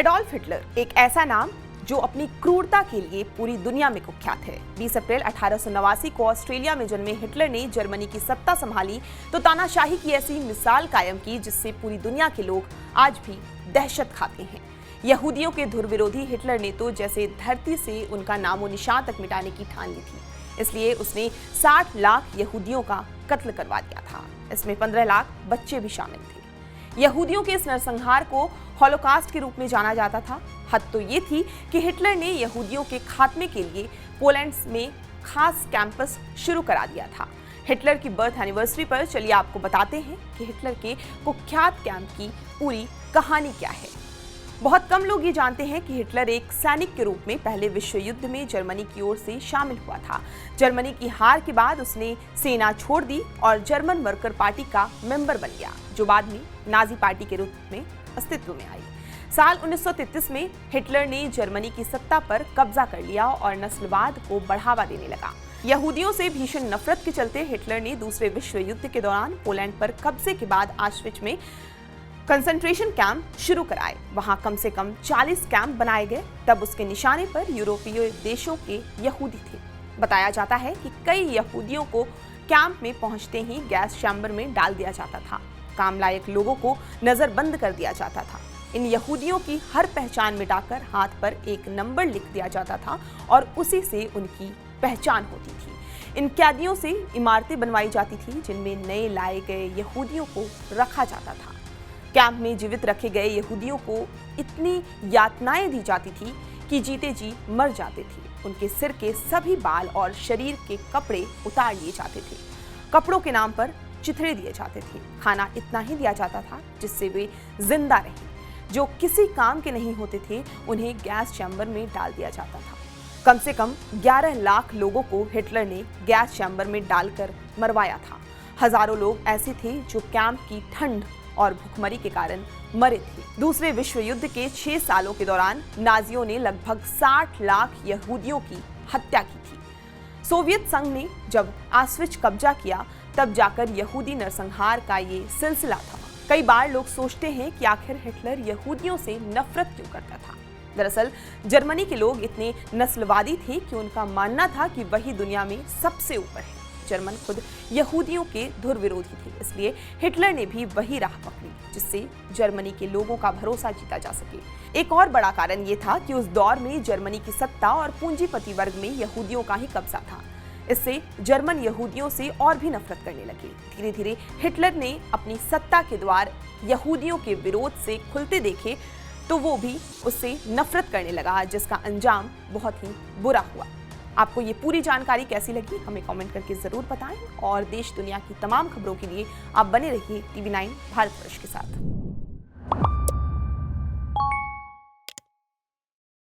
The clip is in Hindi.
एडोल्फ हिटलर एक ऐसा नाम जो अपनी क्रूरता के लिए पूरी दुनिया में कुख्यात है। 20 अप्रैल 1889 को ऑस्ट्रेलिया में जन्मे हिटलर ने जर्मनी की सत्ता संभाली तो तानाशाही की ऐसी मिसाल कायम की जिससे पूरी दुनिया के लोग आज भी दहशत खाते हैं। यहूदियों के धुर विरोधी हिटलर ने तो जैसे धरती से उनका नामो निशान तक मिटाने की ठान ली थी। इसलिए उसने 60 लाख यहूदियों का कत्ल करवा दिया था। इसमें 15 लाख बच्चे भी शामिल थे। यहूदियों के इस नरसंहार को हॉलोकास्ट के रूप में जाना जाता था। हद तो ये थी कि हिटलर ने यहूदियों के खात्मे के लिए पोलैंड में खास कैंपस शुरू करा दिया था। हिटलर की बर्थ एनिवर्सरी पर चलिए आपको बताते हैं कि हिटलर के कुख्यात कैंप की पूरी कहानी क्या है। बहुत कम लोग ये जानते हैं कि हिटलर एक सैनिक के रूप में पहले विश्व युद्ध में जर्मनी की ओर से शामिल हुआ था। जर्मनी की हार के बाद उसने सेना छोड़ दी और जर्मन वर्कर पार्टी का मेंबर बन गया, जो बाद में नाजी पार्टी के रूप में अस्तित्व में आई। साल 1933 में हिटलर ने जर्मनी की सत्ता पर कब्जा कर लिया और नस्लवाद को बढ़ावा देने लगा। यहूदियों से भीषण नफरत के चलते हिटलर ने दूसरे विश्व युद्ध के दौरान पोलैंड पर कब्जे के बाद ऑश्विट्ज में कंसंट्रेशन कैंप शुरू कराए। वहां कम से कम 40 कैंप बनाए गए। तब उसके निशाने पर यूरोपीय देशों के यहूदी थे। बताया जाता है कि कई यहूदियों को कैंप में पहुंचते ही गैस चैम्बर में डाल दिया जाता था। काम लायक लोगों को नजरबंद कर दिया जाता था। इन यहूदियों की हर पहचान मिटाकर हाथ पर एक नंबर लिख दिया जाता था और उसी से उनकी पहचान होती थी। इन कैदियों से इमारतें बनवाई जाती थी जिनमें नए लाए गए यहूदियों को रखा जाता था। कैंप में जीवित रखे गए यहूदियों को इतनी यातनाएं दी जाती थी कि जीते जी मर जाते थे। उनके सिर के सभी बाल और शरीर के कपड़े उतार लिए जाते थे। कपड़ों के नाम पर चिथड़े दिए जाते थे। खाना इतना ही दिया जाता था जिससे वे जिंदा रहे। जो किसी काम के नहीं होते थे उन्हें गैस चैम्बर में डाल दिया जाता था। कम से कम 11 लाख लोगों को हिटलर ने गैस चैम्बर में डालकर मरवाया था। हजारों लोग ऐसे थे जो कैंप की ठंड और भूखमरी के कारण मरे थे। दूसरे विश्व युद्ध के 6 सालों के दौरान नाजियों ने लगभग 60 लाख यहूदियों की हत्या की थी। सोवियत संघ ने जब ऑश्विट्ज कब्जा किया तब जाकर यहूदी नरसंहार का ये सिलसिला था। कई बार लोग सोचते हैं कि आखिर हिटलर यहूदियों से नफरत क्यों करता था। दरअसल जर्मनी के लोग इतने नस्लवादी थे कि उनका मानना था कि वही दुनिया में सबसे ऊपर है। जर्मन खुद यहूदियों के धुर विरोधी थे, इसलिए हिटलर ने भी वही राह पकड़ी जिससे जर्मनी के लोगों का भरोसा जीता जा सके। एक और बड़ा कारण ये था कि उस दौर में जर्मनी की सत्ता और पूंजीपति वर्ग में यहूदियों का ही कब्जा था। इससे जर्मन यहूदियों से और भी नफरत करने लगे। धीरे धीरे हिटलर ने अपनी सत्ता के द्वार यहूदियों के विरोध से खुलते देखे तो वो भी उससे नफरत करने लगा, जिसका अंजाम बहुत ही बुरा हुआ। आपको ये पूरी जानकारी कैसी लगी हमें कमेंट करके जरूर बताएं और देश दुनिया की तमाम खबरों के लिए आप बने रहिए TV9 भारतवर्ष के साथ।